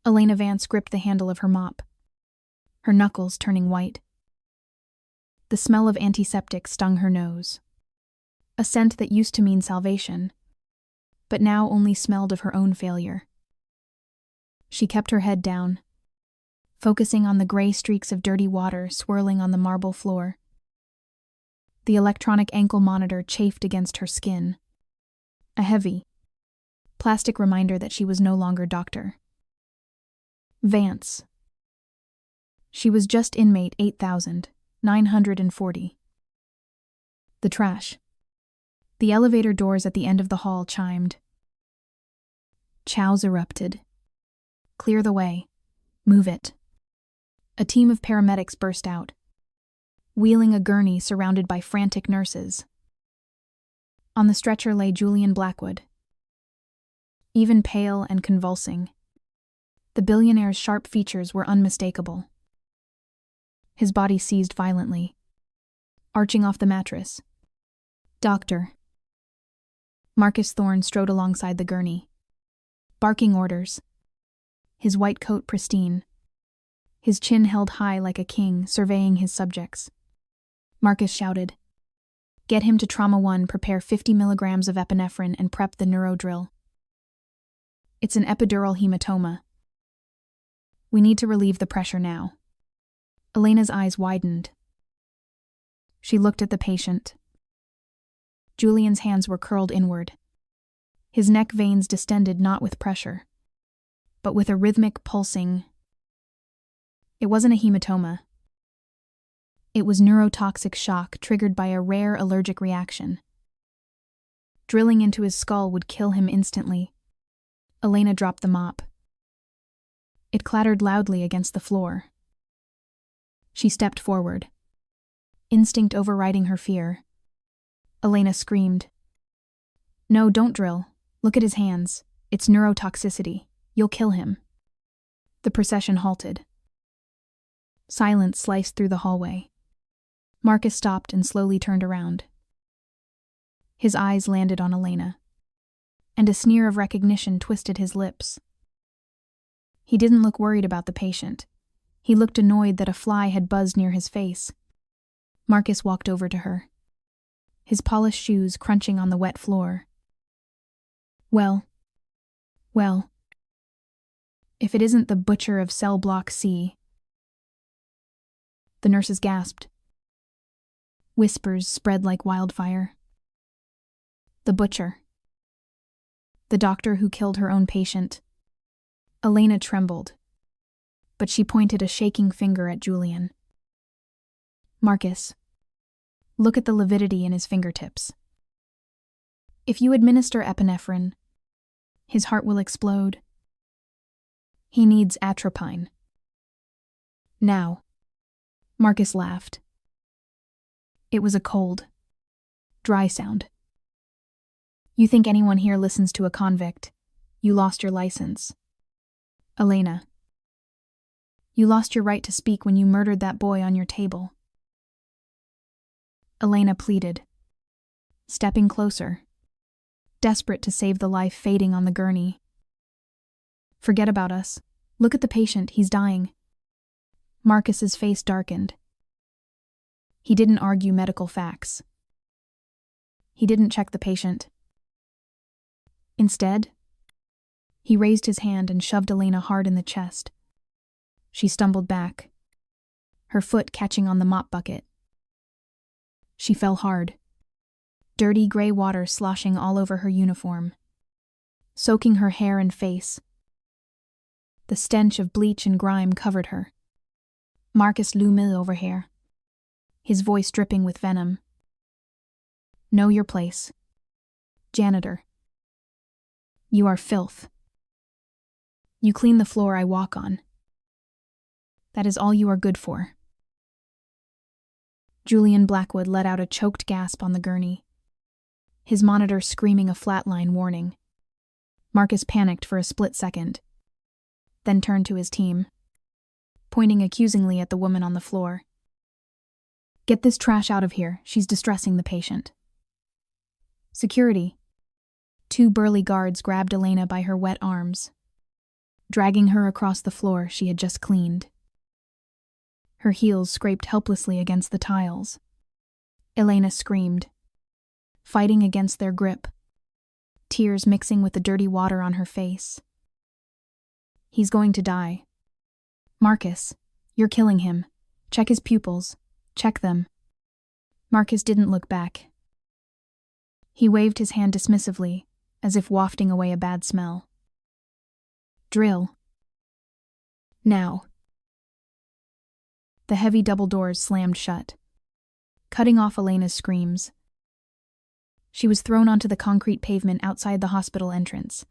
Elena Vance gripped the handle of her mop, her knuckles turning white. The smell of antiseptic stung her nose, a scent that used to mean salvation, but now only smelled of her own failure. She kept her head down, focusing on the gray streaks of dirty water swirling on the marble floor. The electronic ankle monitor chafed against her skin, a heavy, plastic reminder that she was no longer Dr. Vance. She was just inmate 8,940. The trash. The elevator doors at the end of the hall chimed. Chows erupted. Clear the way. Move it. A team of paramedics burst out, wheeling a gurney surrounded by frantic nurses. On the stretcher lay Julian Blackwood, even pale and convulsing. The billionaire's sharp features were unmistakable. His body seized violently, arching off the mattress. Doctor. Marcus Thorne strode alongside the gurney, barking orders, his white coat pristine, his chin held high like a king, surveying his subjects. Marcus shouted, "Get him to Trauma 1, prepare 50 milligrams of epinephrine and prep the neuro drill. It's an epidural hematoma. We need to relieve the pressure now." Elena's eyes widened. She looked at the patient. Julian's hands were curled inward. His neck veins distended not with pressure, but with a rhythmic pulsing. It wasn't a hematoma. It was neurotoxic shock triggered by a rare allergic reaction. Drilling into his skull would kill him instantly. Elena dropped the mop. It clattered loudly against the floor. She stepped forward, instinct overriding her fear. Elena screamed, "No, don't drill. Look at his hands. It's neurotoxicity. You'll kill him." The procession halted. Silence sliced through the hallway. Marcus stopped and slowly turned around. His eyes landed on Elena, and a sneer of recognition twisted his lips. He didn't look worried about the patient. He looked annoyed that a fly had buzzed near his face. Marcus walked over to her, his polished shoes crunching on the wet floor. Well, if it isn't the butcher of cell block C." The nurses gasped. Whispers spread like wildfire. The butcher. The doctor who killed her own patient. Elena trembled, but she pointed a shaking finger at Julian. "Marcus, look at the lividity in his fingertips. If you administer epinephrine, his heart will explode. He needs atropine. Now." Marcus laughed. It was a cold, dry sound. "You think anyone here listens to a convict? You lost your license. Elena, you lost your right to speak when you murdered that boy on your table." Elena pleaded, stepping closer, desperate to save the life fading on the gurney. "Forget about us. Look at the patient, he's dying." Marcus's face darkened. He didn't argue medical facts. He didn't check the patient. Instead, he raised his hand and shoved Elena hard in the chest. She stumbled back, her foot catching on the mop bucket. She fell hard, dirty gray water sloshing all over her uniform, soaking her hair and face. The stench of bleach and grime covered her. Marcus loomed over here, his voice dripping with venom. "Know your place. Janitor. You are filth. You clean the floor I walk on. That is all you are good for." Julian Blackwood let out a choked gasp on the gurney, his monitor screaming a flatline warning. Marcus panicked for a split second, then turned to his team, pointing accusingly at the woman on the floor. "Get this trash out of here, she's distressing the patient." Security. Two burly guards grabbed Elena by her wet arms. dragging her across the floor she had just cleaned. Her heels scraped helplessly against the tiles. Elena screamed, fighting against their grip, tears mixing with the dirty water on her face. He's going to die. Marcus, you're killing him. Check his pupils. Check them. Marcus didn't look back. He waved his hand dismissively, as if wafting away a bad smell. Drill. Now. The heavy double doors slammed shut, cutting off Elena's screams. She was thrown onto the concrete pavement outside the hospital entrance,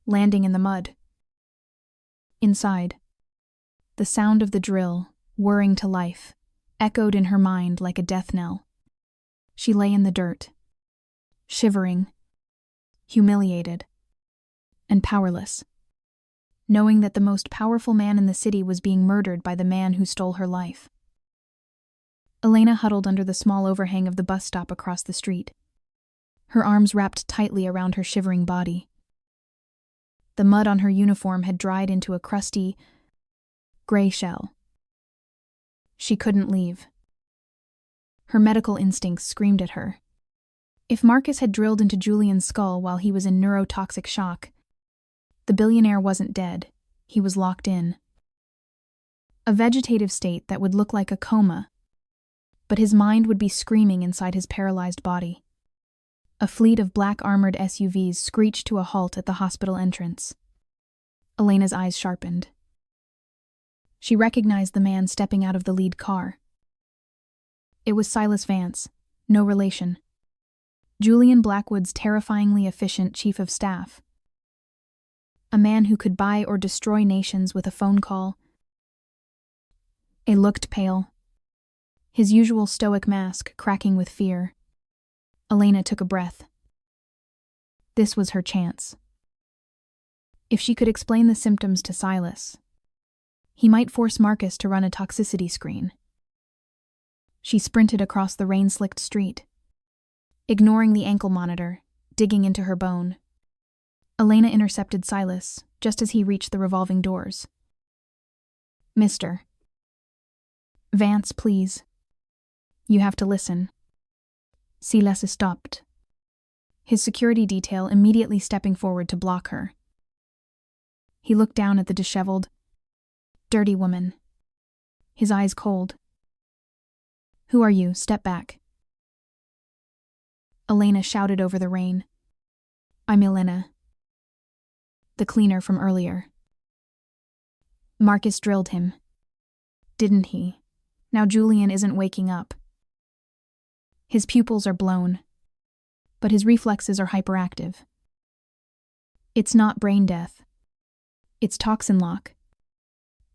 landing in the mud. Inside, the sound of the drill, whirring to life, echoed in her mind like a death knell. She lay in the dirt, shivering, humiliated, and powerless, knowing that the most powerful man in the city was being murdered by the man who stole her life. Elena huddled under the small overhang of the bus stop across the street, her arms wrapped tightly around her shivering body. The mud on her uniform had dried into a crusty, gray shell. She couldn't leave. Her medical instincts screamed at her. If Marcus had drilled into Julian's skull while he was in neurotoxic shock, the billionaire wasn't dead, he was locked in. A vegetative state that would look like a coma, but his mind would be screaming inside his paralyzed body. A fleet of black-armored SUVs screeched to a halt at the hospital entrance. Elena's eyes sharpened. She recognized the man stepping out of the lead car. It was Silas Vance, no relation. Julian Blackwood's terrifyingly efficient chief of staff. A man who could buy or destroy nations with a phone call. He looked pale, his usual stoic mask cracking with fear. Elena took a breath. This was her chance. If she could explain the symptoms to Silas, he might force Marcus to run a toxicity screen. She sprinted across the rain-slicked street, ignoring the ankle monitor, digging into her bone. Elena intercepted Silas just as he reached the revolving doors. Mr. Vance, please. You have to listen. Silas stopped, his security detail immediately stepping forward to block her. He looked down at the disheveled, dirty woman, his eyes cold. Who are you? Step back. Elena shouted over the rain. I'm Elena, the cleaner from earlier. Marcus drilled him, didn't he? Now Julian isn't waking up. His pupils are blown, but his reflexes are hyperactive. It's not brain death. It's toxin lock.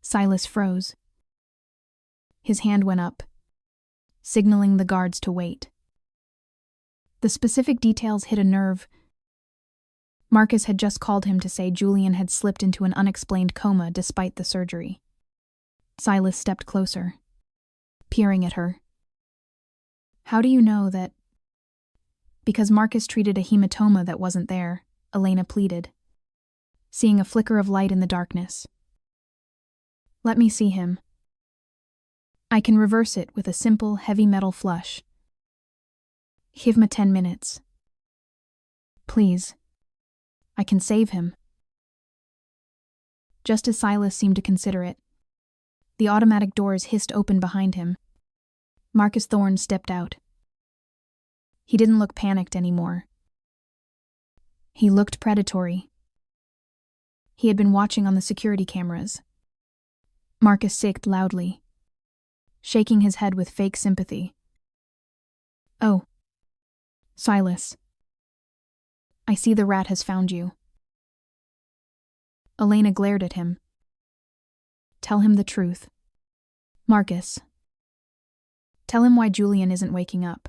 Silas froze. His hand went up, signaling the guards to wait. The specific details hit a nerve. Marcus had just called him to say Julian had slipped into an unexplained coma despite the surgery. Silas stepped closer, peering at her. How do you know that? Because Marcus treated a hematoma that wasn't there, Elena pleaded, seeing a flicker of light in the darkness. Let me see him. I can reverse it with a simple heavy metal flush. Give me 10 minutes. Please. I can save him. Just as Silas seemed to consider it, the automatic doors hissed open behind him. Marcus Thorne stepped out. He didn't look panicked anymore. He looked predatory. He had been watching on the security cameras. Marcus sicked loudly, shaking his head with fake sympathy. Oh. Silas. I see the rat has found you. Elena glared at him. Tell him the truth. Marcus. Tell him why Julian isn't waking up.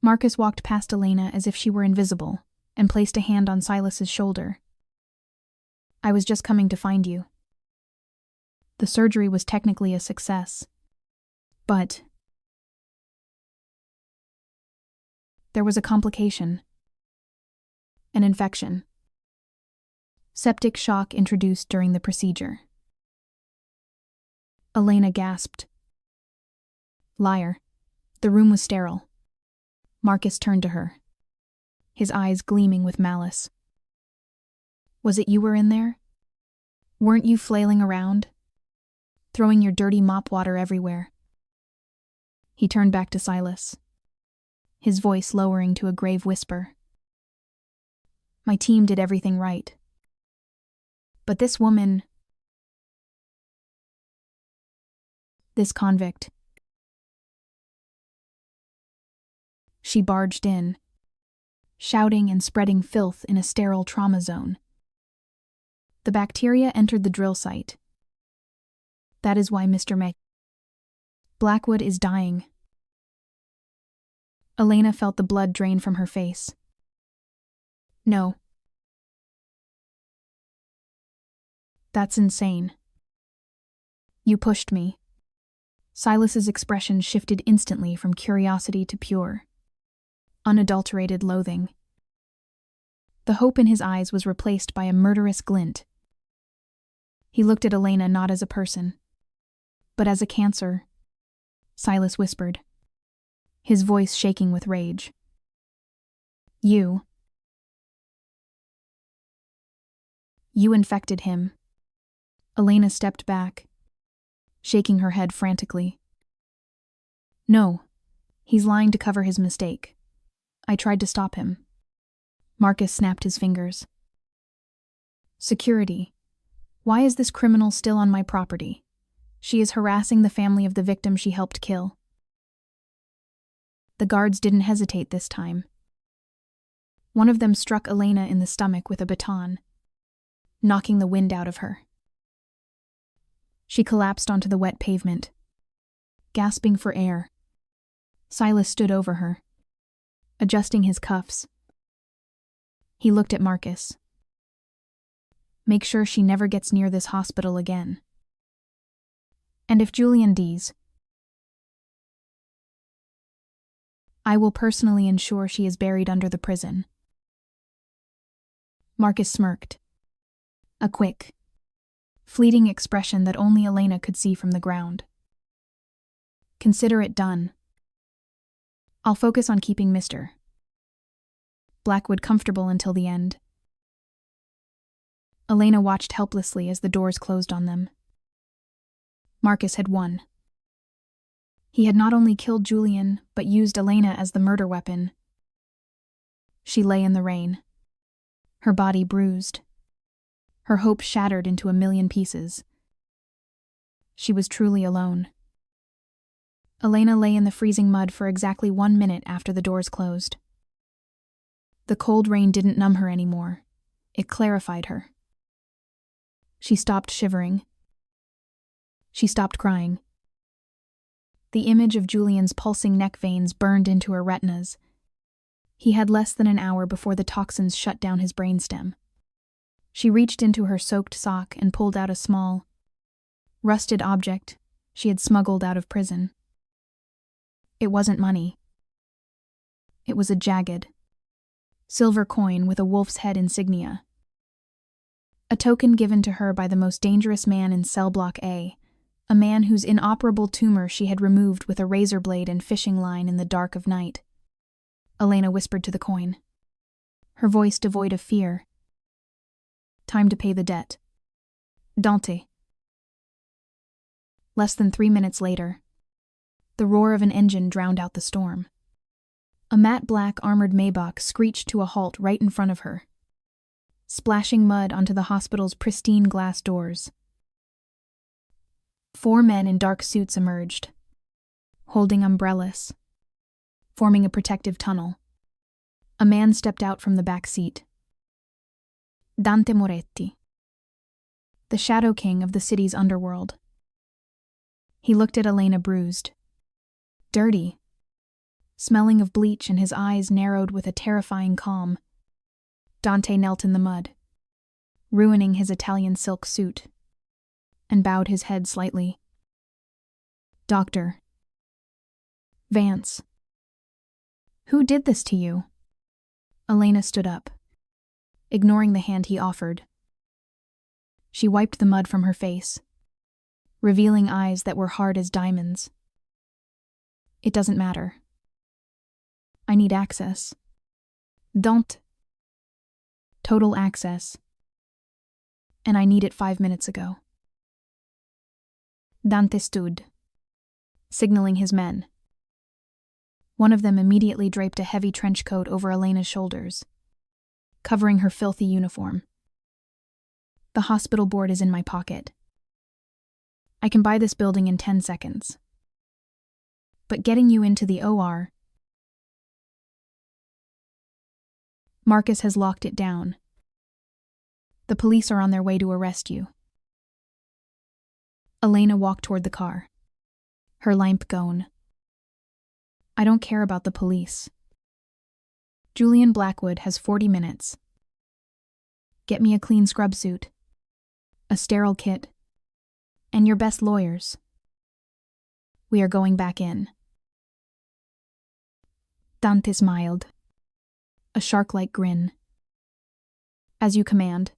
Marcus walked past Elena as if she were invisible and placed a hand on Silas's shoulder. I was just coming to find you. The surgery was technically a success, but there was a complication. An infection. Septic shock introduced during the procedure. Elena gasped. Liar. The room was sterile. Marcus turned to her, his eyes gleaming with malice. Was it you were in there? Weren't you flailing around, throwing your dirty mop water everywhere? He turned back to Silas, his voice lowering to a grave whisper. My team did everything right. But this woman, this convict, she barged in, shouting and spreading filth in a sterile trauma zone. The bacteria entered the drill site. That is why Mr. Blackwood is dying. Elena felt the blood drain from her face. No. That's insane. You pushed me. Silas's expression shifted instantly from curiosity to pure, unadulterated loathing. The hope in his eyes was replaced by a murderous glint. He looked at Elena not as a person, but as a cancer, Silas whispered, his voice shaking with rage. You infected him. Elena stepped back, shaking her head frantically. No, he's lying to cover his mistake. I tried to stop him. Marcus snapped his fingers. Security. Why is this criminal still on my property? She is harassing the family of the victim she helped kill. The guards didn't hesitate this time. One of them struck Elena in the stomach with a baton, knocking the wind out of her. She collapsed onto the wet pavement, gasping for air. Silas stood over her, adjusting his cuffs. He looked at Marcus. Make sure she never gets near this hospital again. And if Julian dies, I will personally ensure she is buried under the prison. Marcus smirked. A quick, fleeting expression that only Elena could see from the ground. Consider it done. I'll focus on keeping Mr. Blackwood comfortable until the end. Elena watched helplessly as the doors closed on them. Marcus had won. He had not only killed Julian, but used Elena as the murder weapon. She lay in the rain, her body bruised, her hope shattered into a million pieces. She was truly alone. Elena lay in the freezing mud for exactly 1 minute after the doors closed. The cold rain didn't numb her anymore. It clarified her. She stopped shivering. She stopped crying. The image of Julian's pulsing neck veins burned into her retinas. He had less than an hour before the toxins shut down his brainstem. She reached into her soaked sock and pulled out a small, rusted object she had smuggled out of prison. It wasn't money. It was a jagged, silver coin with a wolf's head insignia. A token given to her by the most dangerous man in Cell Block A, a man whose inoperable tumor she had removed with a razor blade and fishing line in the dark of night. Elena whispered to the coin, her voice devoid of fear. Time to pay the debt. Dante. Less than 3 minutes later, the roar of an engine drowned out the storm. A matte black armored Maybach screeched to a halt right in front of her, splashing mud onto the hospital's pristine glass doors. 4 men in dark suits emerged, holding umbrellas, forming a protective tunnel. A man stepped out from the back seat. Dante Moretti, the Shadow King of the city's underworld. He looked at Elena bruised, dirty, smelling of bleach, and his eyes narrowed with a terrifying calm. Dante knelt in the mud, ruining his Italian silk suit, and bowed his head slightly. Doctor. Vance. Who did this to you? Elena stood up, ignoring the hand he offered. She wiped the mud from her face, revealing eyes that were hard as diamonds. It doesn't matter. I need access. Don't. Total access. And I need it 5 minutes ago. Dante stood, signaling his men. One of them immediately draped a heavy trench coat over Elena's shoulders, covering her filthy uniform. The hospital board is in my pocket. I can buy this building in 10 seconds. But getting you into the OR... Marcus has locked it down. The police are on their way to arrest you. Elena walked toward the car, her lamp gone. I don't care about the police. Julian Blackwood has 40 minutes. Get me a clean scrub suit, a sterile kit, and your best lawyers. We are going back in. Dante smiled, a shark-like grin. As you command.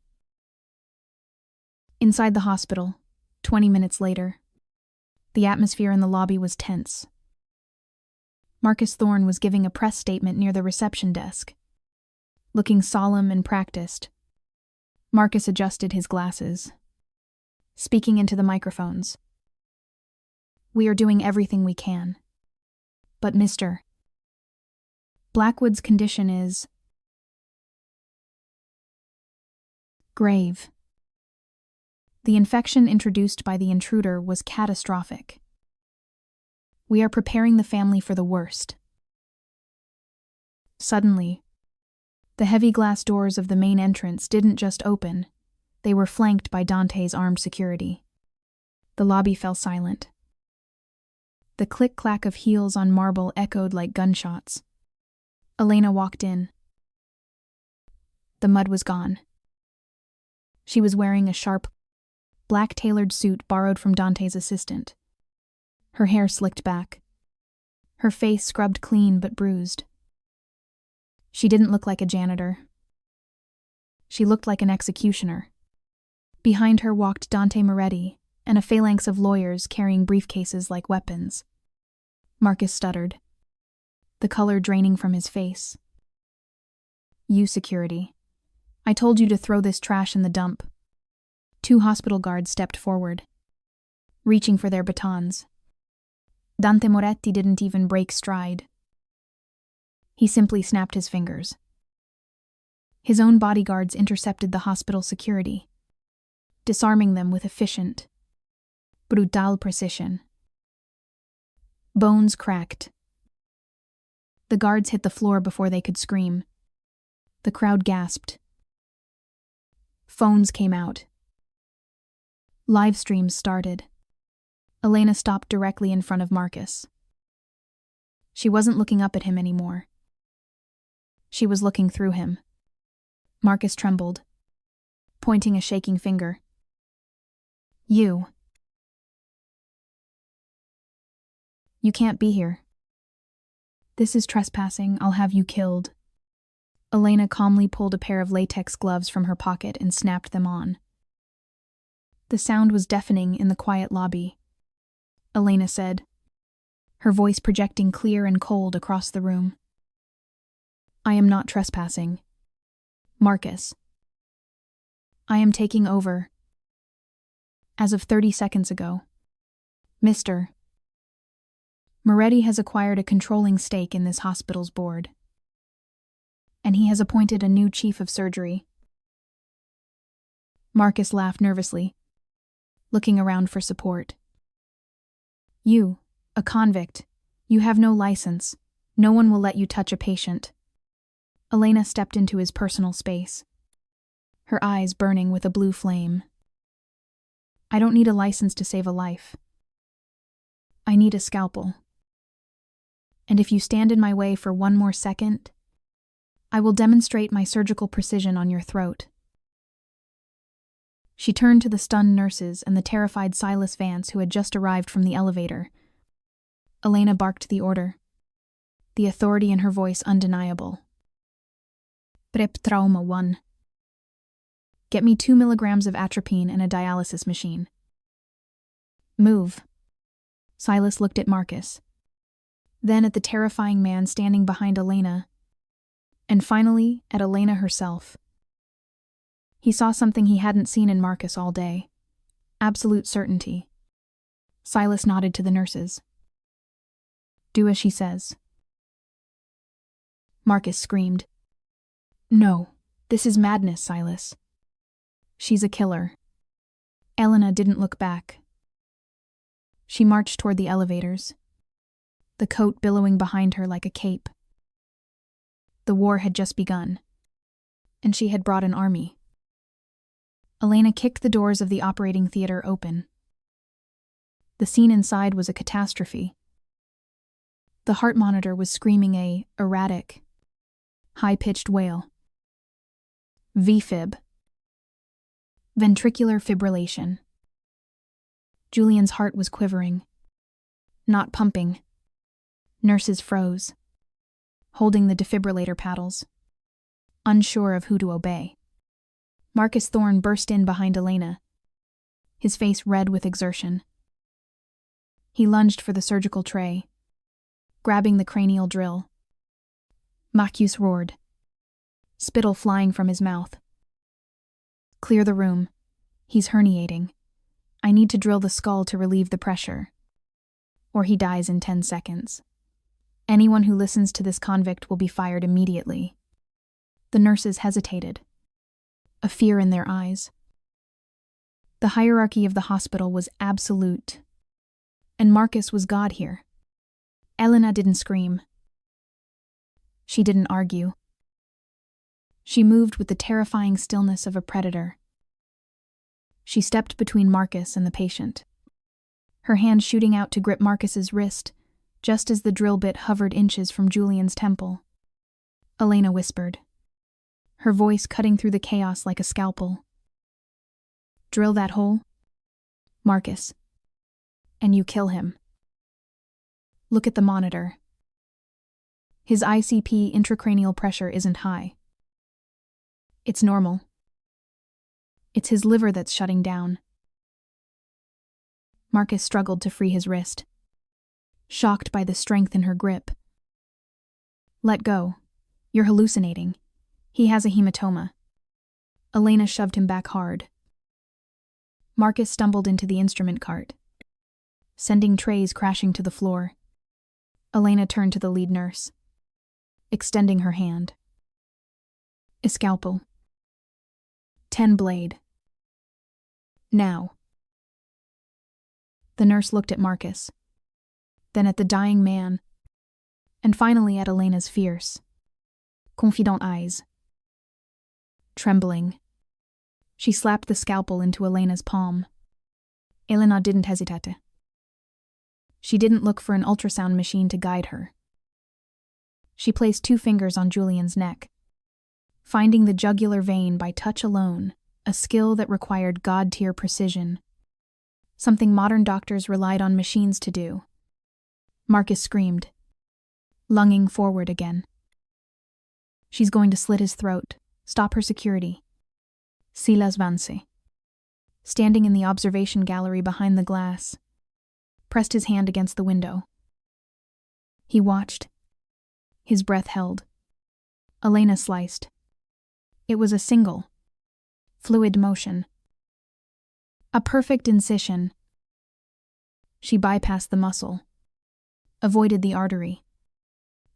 Inside the hospital, 20 minutes later, the atmosphere in the lobby was tense. Marcus Thorne was giving a press statement near the reception desk. Looking solemn and practiced, Marcus adjusted his glasses, speaking into the microphones. We are doing everything we can. But Mr. Blackwood's condition is grave. The infection introduced by the intruder was catastrophic. We are preparing the family for the worst. Suddenly, the heavy glass doors of the main entrance didn't just open, they were flanked by Dante's armed security. The lobby fell silent. The click-clack of heels on marble echoed like gunshots. Elena walked in. The mud was gone. She was wearing a sharp, black-tailored suit borrowed from Dante's assistant. Her hair slicked back. Her face scrubbed clean but bruised. She didn't look like a janitor. She looked like an executioner. Behind her walked Dante Moretti and a phalanx of lawyers carrying briefcases like weapons. Marcus stuttered, the color draining from his face. You, security. I told you to throw this trash in the dump. 2 hospital guards stepped forward, reaching for their batons. Dante Moretti didn't even break stride. He simply snapped his fingers. His own bodyguards intercepted the hospital security, disarming them with efficient, brutal precision. Bones cracked. The guards hit the floor before they could scream. The crowd gasped. Phones came out. Live streams started. Elena stopped directly in front of Marcus. She wasn't looking up at him anymore. She was looking through him. Marcus trembled, pointing a shaking finger. You can't be here. This is trespassing. I'll have you killed. Elena calmly pulled a pair of latex gloves from her pocket and snapped them on. The sound was deafening in the quiet lobby. Elena said, her voice projecting clear and cold across the room. I am not trespassing. Marcus. I am taking over. As of 30 seconds ago. Mr. Moretti has acquired a controlling stake in this hospital's board. And he has appointed a new chief of surgery. Marcus laughed nervously, looking around for support. You, a convict, you have no license. No one will let you touch a patient. Elena stepped into his personal space, her eyes burning with a blue flame. I don't need a license to save a life. I need a scalpel. And if you stand in my way for one more second, I will demonstrate my surgical precision on your throat. She turned to the stunned nurses and the terrified Silas Vance who had just arrived from the elevator. Elena barked the order, the authority in her voice undeniable. Prep Trauma 1. Get me 2 milligrams of atropine and a dialysis machine. Move. Silas looked at Marcus, then at the terrifying man standing behind Elena, and finally at Elena herself. He saw something he hadn't seen in Marcus all day. Absolute certainty. Silas nodded to the nurses. Do as she says. Marcus screamed. No, this is madness, Silas. She's a killer. Elena didn't look back. She marched toward the elevators, the coat billowing behind her like a cape. The war had just begun, and she had brought an army. Elena kicked the doors of the operating theater open. The scene inside was a catastrophe. The heart monitor was screaming a erratic, high-pitched wail. VFib. Ventricular fibrillation. Julian's heart was quivering, not pumping. Nurses froze, holding the defibrillator paddles, unsure of who to obey. Marcus Thorne burst in behind Elena, his face red with exertion. He lunged for the surgical tray, grabbing the cranial drill. Marcus roared, spittle flying from his mouth. Clear the room. He's herniating. I need to drill the skull to relieve the pressure, or he dies in 10 seconds. Anyone who listens to this convict will be fired immediately. The nurses hesitated, a fear in their eyes. The hierarchy of the hospital was absolute, and Marcus was God here. Elena didn't scream. She didn't argue. She moved with the terrifying stillness of a predator. She stepped between Marcus and the patient, her hand shooting out to grip Marcus's wrist, just as the drill bit hovered inches from Julian's temple. Elena whispered, her voice cutting through the chaos like a scalpel. Drill that hole, Marcus, and you kill him. Look at the monitor. His ICP intracranial pressure isn't high. It's normal. It's his liver that's shutting down. Marcus struggled to free his wrist, shocked by the strength in her grip. Let go. You're hallucinating. He has a hematoma. Elena shoved him back hard. Marcus stumbled into the instrument cart, sending trays crashing to the floor. Elena turned to the lead nurse, extending her hand. A scalpel. 10 blade. Now. The nurse looked at Marcus, then at the dying man, and finally at Elena's fierce, confident eyes. Trembling, she slapped the scalpel into Elena's palm. Elena didn't hesitate. She didn't look for an ultrasound machine to guide her. She placed 2 fingers on Julian's neck, finding the jugular vein by touch alone, a skill that required God-tier precision, something modern doctors relied on machines to do. Marcus screamed, lunging forward again. She's going to slit his throat, stop her security. Silas Vance, standing in the observation gallery behind the glass, pressed his hand against the window. He watched, his breath held. Elena sliced. It was a single, fluid motion. A perfect incision. She bypassed the muscle, avoided the artery,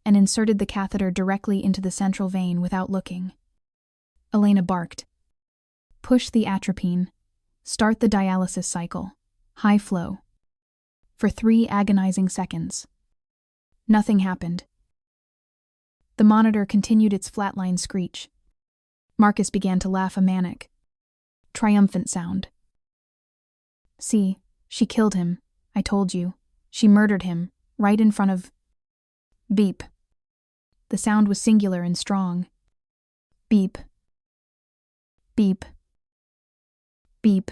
and inserted the catheter directly into the central vein without looking. Elena barked. Push the atropine. Start the dialysis cycle. High flow. For 3 agonizing seconds. Nothing happened. The monitor continued its flatline screech. Marcus began to laugh a manic, triumphant sound. See, she killed him. I told you. She murdered him, right in front of... Beep. The sound was singular and strong. Beep. Beep. Beep.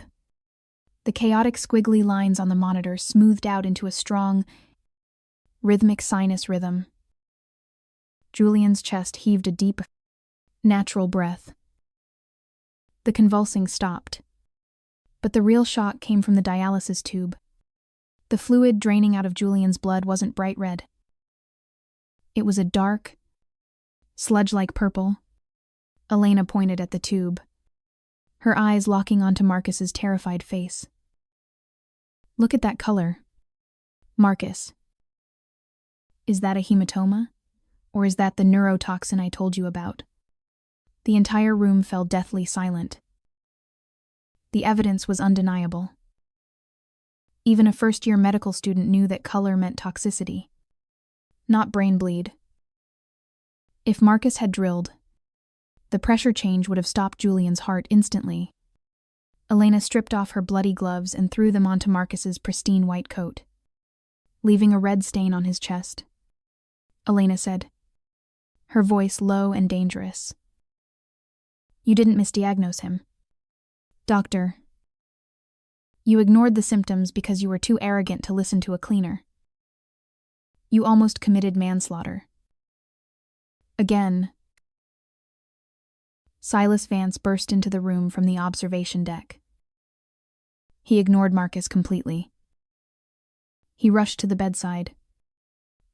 The chaotic squiggly lines on the monitor smoothed out into a strong, rhythmic sinus rhythm. Julian's chest heaved a deep, natural breath. The convulsing stopped. But the real shock came from the dialysis tube. The fluid draining out of Julian's blood wasn't bright red. It was a dark, sludge-like purple. Elena pointed at the tube, her eyes locking onto Marcus's terrified face. Look at that color. Marcus. Is that a hematoma? Or is that the neurotoxin I told you about? The entire room fell deathly silent. The evidence was undeniable. Even a first-year medical student knew that color meant toxicity, not brain bleed. If Marcus had drilled, the pressure change would have stopped Julian's heart instantly. Elena stripped off her bloody gloves and threw them onto Marcus's pristine white coat, leaving a red stain on his chest. Elena said, her voice low and dangerous. You didn't misdiagnose him. Doctor, you ignored the symptoms because you were too arrogant to listen to a cleaner. You almost committed manslaughter. Again. Silas Vance burst into the room from the observation deck. He ignored Marcus completely. He rushed to the bedside,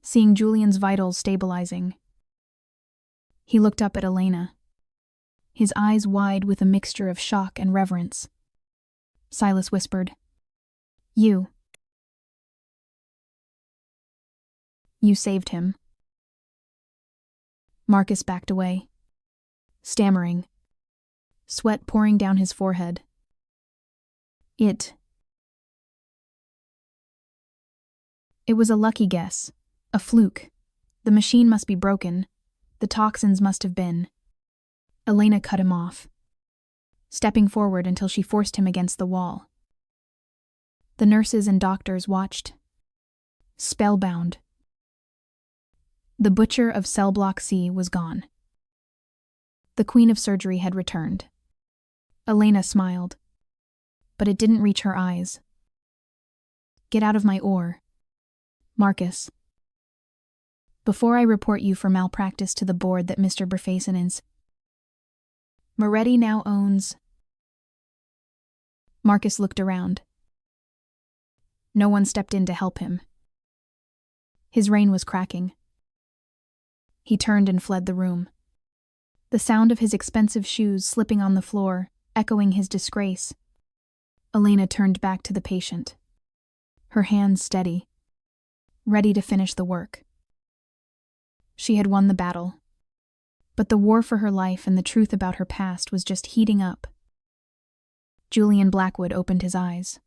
seeing Julian's vitals stabilizing. He looked up at Elena, his eyes wide with a mixture of shock and reverence. Silas whispered, You saved him. Marcus backed away, stammering, sweat pouring down his forehead. It was a lucky guess, a fluke. The machine must be broken. The toxins must have been. Elena cut him off, stepping forward until she forced him against the wall. The nurses and doctors watched, spellbound. The butcher of cell block C was gone. The queen of surgery had returned. Elena smiled, but it didn't reach her eyes. Get out of my oar, Marcus. Before I report you for malpractice to the board that Mr. Breathtaking is. Moretti now owns. Marcus looked around. No one stepped in to help him. His rein was cracking. He turned and fled the room, the sound of his expensive shoes slipping on the floor, echoing his disgrace. Elena turned back to the patient, her hands steady, ready to finish the work. She had won the battle, but the war for her life and the truth about her past was just heating up. Julian Blackwood opened his eyes.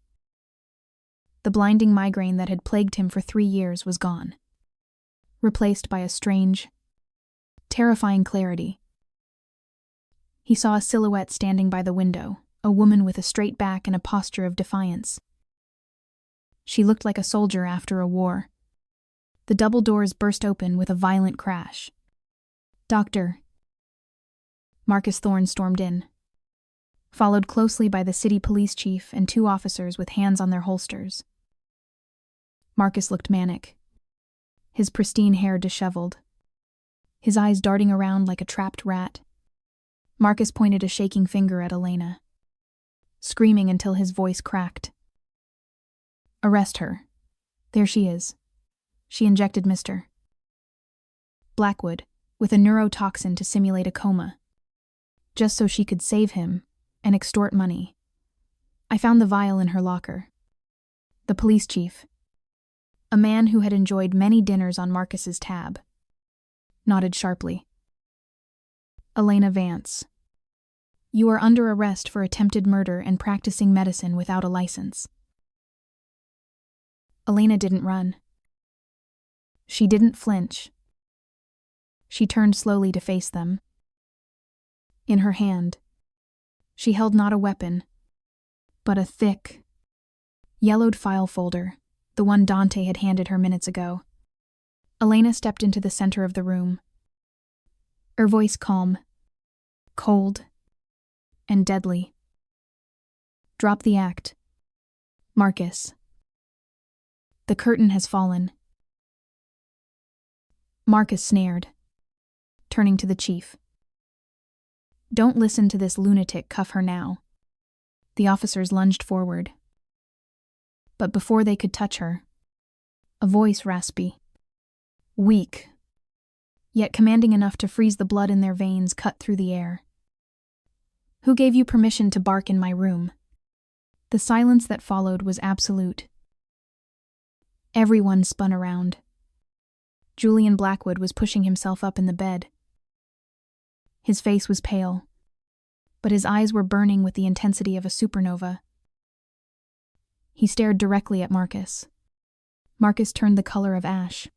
The blinding migraine that had plagued him for 3 years was gone, replaced by a strange, terrifying clarity. He saw a silhouette standing by the window, a woman with a straight back and a posture of defiance. She looked like a soldier after a war. The double doors burst open with a violent crash. Doctor. Marcus Thorne stormed in, followed closely by the city police chief and 2 officers with hands on their holsters. Marcus looked manic, his pristine hair disheveled, his eyes darting around like a trapped rat. Marcus pointed a shaking finger at Elena, screaming until his voice cracked. Arrest her. There she is. She injected Mr. Blackwood with a neurotoxin to simulate a coma, just so she could save him and extort money. I found the vial in her locker. The police chief, a man who had enjoyed many dinners on Marcus's tab, nodded sharply. Elena Vance. You are under arrest for attempted murder and practicing medicine without a license. Elena didn't run. She didn't flinch. She turned slowly to face them. In her hand, she held not a weapon, but a thick, yellowed file folder, the one Dante had handed her minutes ago. Elena stepped into the center of the room, her voice calm, cold, and deadly. Drop the act, Marcus. The curtain has fallen. Marcus snared, turning to the chief. Don't listen to this lunatic, cuff her now. The officers lunged forward. But before they could touch her, a voice raspy, weak, yet commanding enough to freeze the blood in their veins, cut through the air. Who gave you permission to bark in my room? The silence that followed was absolute. Everyone spun around. Julian Blackwood was pushing himself up in the bed. His face was pale, but his eyes were burning with the intensity of a supernova. He stared directly at Marcus. Marcus turned the color of ash.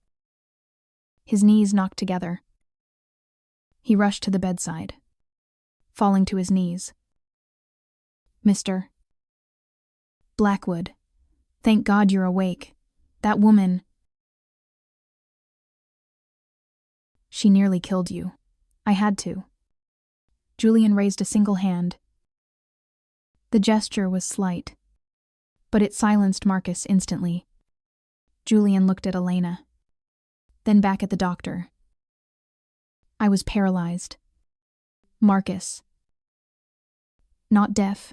His knees knocked together. He rushed to the bedside, falling to his knees. Mr. Blackwood, thank God you're awake. That woman... She nearly killed you. I had to. Julian raised a single hand. The gesture was slight, but it silenced Marcus instantly. Julian looked at Elena, then back at the doctor. I was paralyzed. Marcus. Not deaf.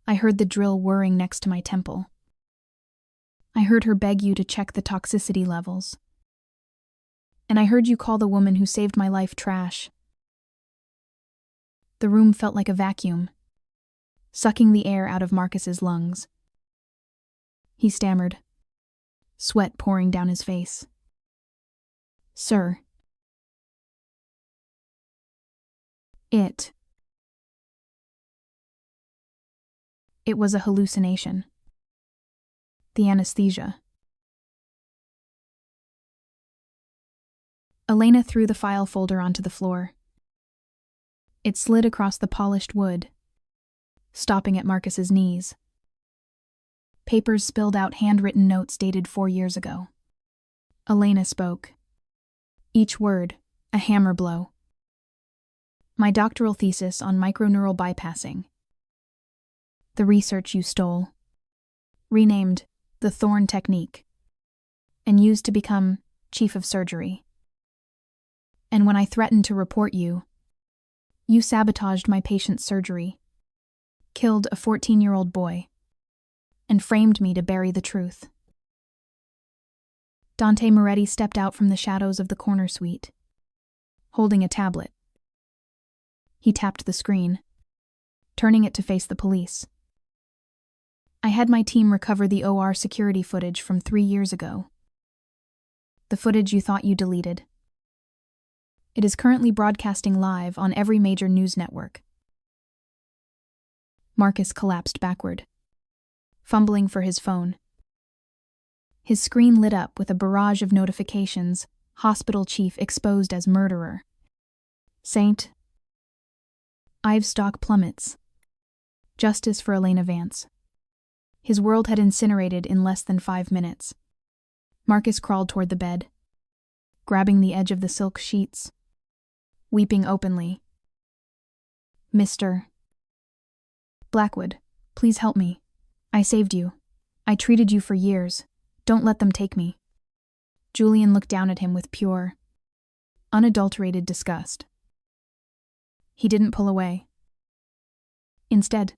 I heard the drill whirring next to my temple. I heard her beg you to check the toxicity levels. And I heard you call the woman who saved my life trash. The room felt like a vacuum, sucking the air out of Marcus's lungs. He stammered, sweat pouring down his face. Sir. It was a hallucination. The anesthesia. Elena threw the file folder onto the floor. It slid across the polished wood, stopping at Marcus's knees. Papers spilled out handwritten notes dated 4 years ago. Elena spoke. Each word, a hammer blow. My doctoral thesis on microneural bypassing. The research you stole, renamed the Thorn Technique, and used to become chief of surgery. And when I threatened to report you, you sabotaged my patient's surgery, killed a 14-year-old boy, and framed me to bury the truth. Dante Moretti stepped out from the shadows of the corner suite, holding a tablet. He tapped the screen, turning it to face the police. I had my team recover the OR security footage from 3 years ago. The footage you thought you deleted. It is currently broadcasting live on every major news network. Marcus collapsed backward, fumbling for his phone. His screen lit up with a barrage of notifications. Hospital chief exposed as murderer. Saint. Ives stock plummets. Justice for Elena Vance. His world had incinerated in less than 5 minutes. Marcus crawled toward the bed, grabbing the edge of the silk sheets, weeping openly. Mr. Blackwood, please help me. I saved you. I treated you for years. Don't let them take me. Julian looked down at him with pure, unadulterated disgust. He didn't pull away. Instead,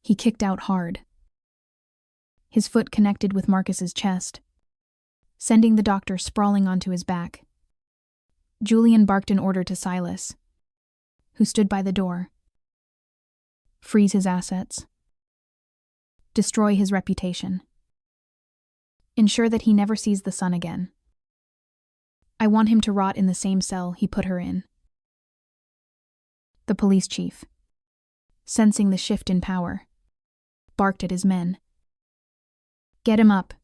he kicked out hard. His foot connected with Marcus's chest, sending the doctor sprawling onto his back. Julian barked an order to Silas, who stood by the door. Freeze his assets. Destroy his reputation. Ensure that he never sees the sun again. I want him to rot in the same cell he put her in. The police chief, sensing the shift in power, barked at his men. Get him up.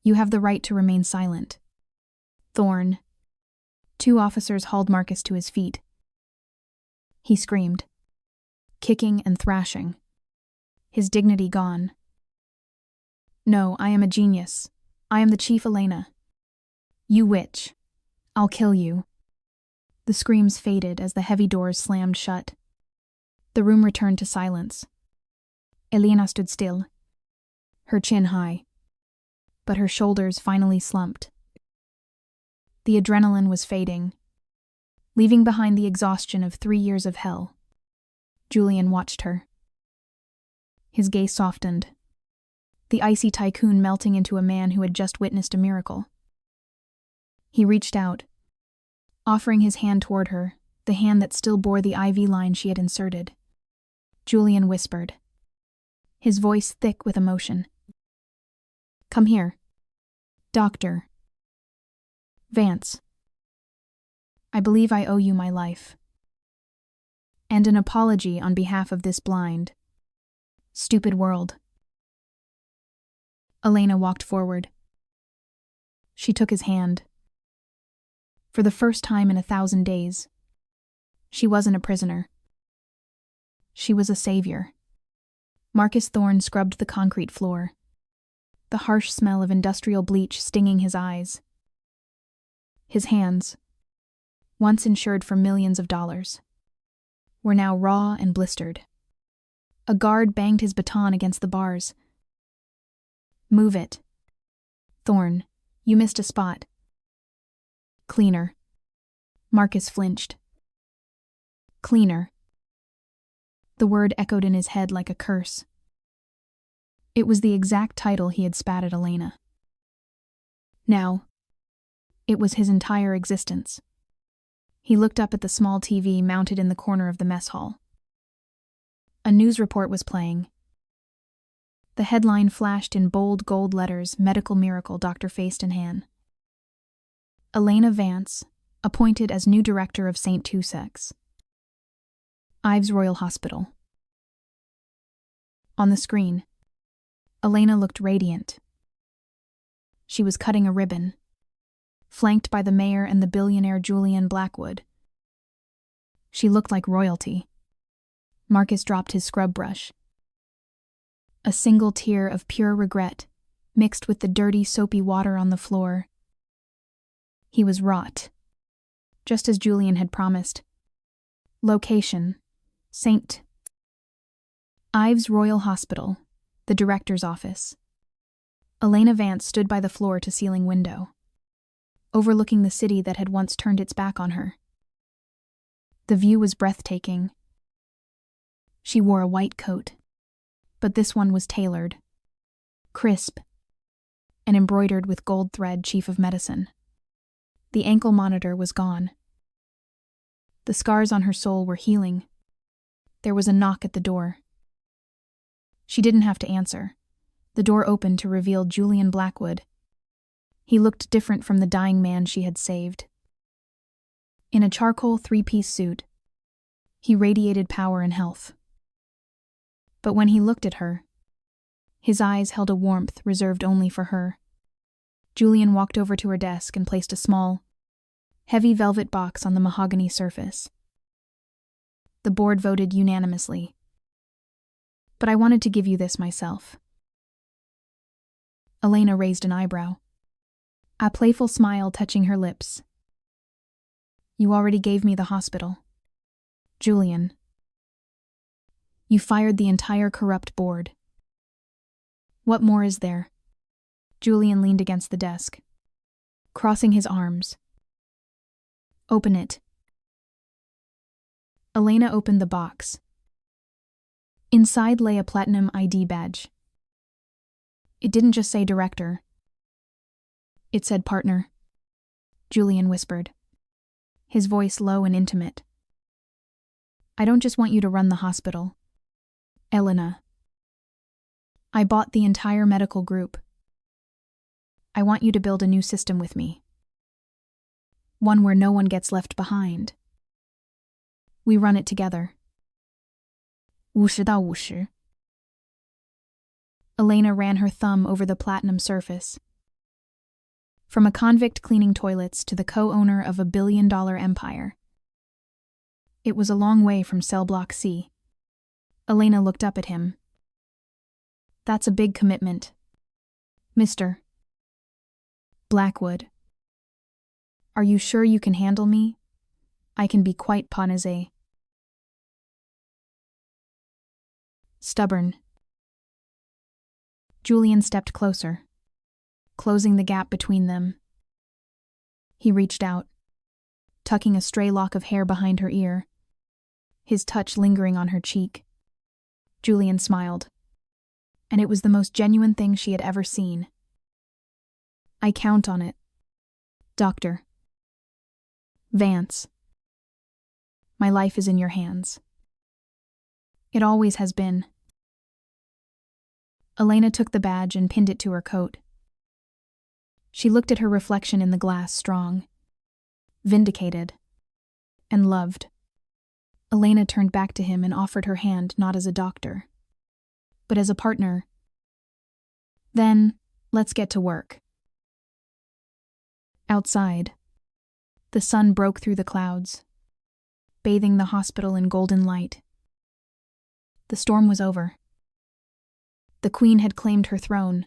You have the right to remain silent. Thorn. 2 officers hauled Marcus to his feet. He screamed, kicking and thrashing, his dignity gone. No, I am a genius. I am the Chief Elena. You witch. I'll kill you. The screams faded as the heavy doors slammed shut. The room returned to silence. Elena stood still, her chin high, but her shoulders finally slumped. The adrenaline was fading. leaving behind the exhaustion of 3 years of hell. Julian watched her. His gaze softened, the icy tycoon melting into a man who had just witnessed a miracle. He reached out, offering his hand toward her, the hand that still bore the IV line she had inserted. Julian whispered, his voice thick with emotion. "Come here. Doctor Vance. I believe I owe you my life. And an apology on behalf of this blind, stupid world." Elena walked forward. She took his hand. For the first time in 1,000 days, she wasn't a prisoner. She was a savior. Marcus Thorne scrubbed the concrete floor, the harsh smell of industrial bleach stinging his eyes. His hands, once insured for millions of dollars, were now raw and blistered. A guard banged his baton against the bars. "Move it. Thorne, you missed a spot." "Cleaner." Marcus flinched. "Cleaner." The word echoed in his head like a curse. It was the exact title he had spat at Elena. Now, it was his entire existence. He looked up at the small TV mounted in the corner of the mess hall. A news report was playing. The headline flashed in bold gold letters, "Medical Miracle, Dr. Fastenhan. Elena Vance, appointed as new director of St. Tusex. Ives Royal Hospital." On the screen, Elena looked radiant. She was cutting a ribbon, flanked by the mayor and the billionaire Julian Blackwood. She looked like royalty. Marcus dropped his scrub brush. A single tear of pure regret mixed with the dirty, soapy water on the floor. He was wrought, just as Julian had promised. Location: St. Ives Royal Hospital, the director's office. Elena Vance stood by the floor-to-ceiling window, overlooking the city that had once turned its back on her. The view was breathtaking. She wore a white coat, but this one was tailored, crisp, and embroidered with gold thread chief of medicine. The ankle monitor was gone. The scars on her sole were healing. There was a knock at the door. She didn't have to answer. The door opened to reveal Julian Blackwood. He looked different from the dying man she had saved. In a charcoal 3-piece suit, he radiated power and health. But when he looked at her, his eyes held a warmth reserved only for her. Julian walked over to her desk and placed a small, heavy velvet box on the mahogany surface. The board voted unanimously. "But I wanted to give you this myself." Elena raised an eyebrow, a playful smile touching her lips. "You already gave me the hospital. Julian. You fired the entire corrupt board. What more is there?" Julian leaned against the desk, crossing his arms. "Open it." Elena opened the box. Inside lay a platinum ID badge. It didn't just say director. It said partner. Julian whispered, his voice low and intimate. "I don't just want you to run the hospital, Elena. I bought the entire medical group. I want you to build a new system with me. One where no one gets left behind. We run it together. 50到50. Elena ran her thumb over the platinum surface. From a convict cleaning toilets to the co-owner of a billion-dollar empire. It was a long way from cell block C. Elena looked up at him. "That's a big commitment. Mr. Blackwood. Are you sure you can handle me? I can be quite panazé. Stubborn." Julian stepped closer, closing the gap between them. He reached out, tucking a stray lock of hair behind her ear, his touch lingering on her cheek. Julian smiled, and it was the most genuine thing she had ever seen. "I count on it, Doctor Vance. My life is in your hands. It always has been." Elena took the badge and pinned it to her coat. She looked at her reflection in the glass, strong, vindicated, and loved. Elena turned back to him and offered her hand not as a doctor, but as a partner. "Then, let's get to work." Outside, the sun broke through the clouds, bathing the hospital in golden light. The storm was over. The Queen had claimed her throne,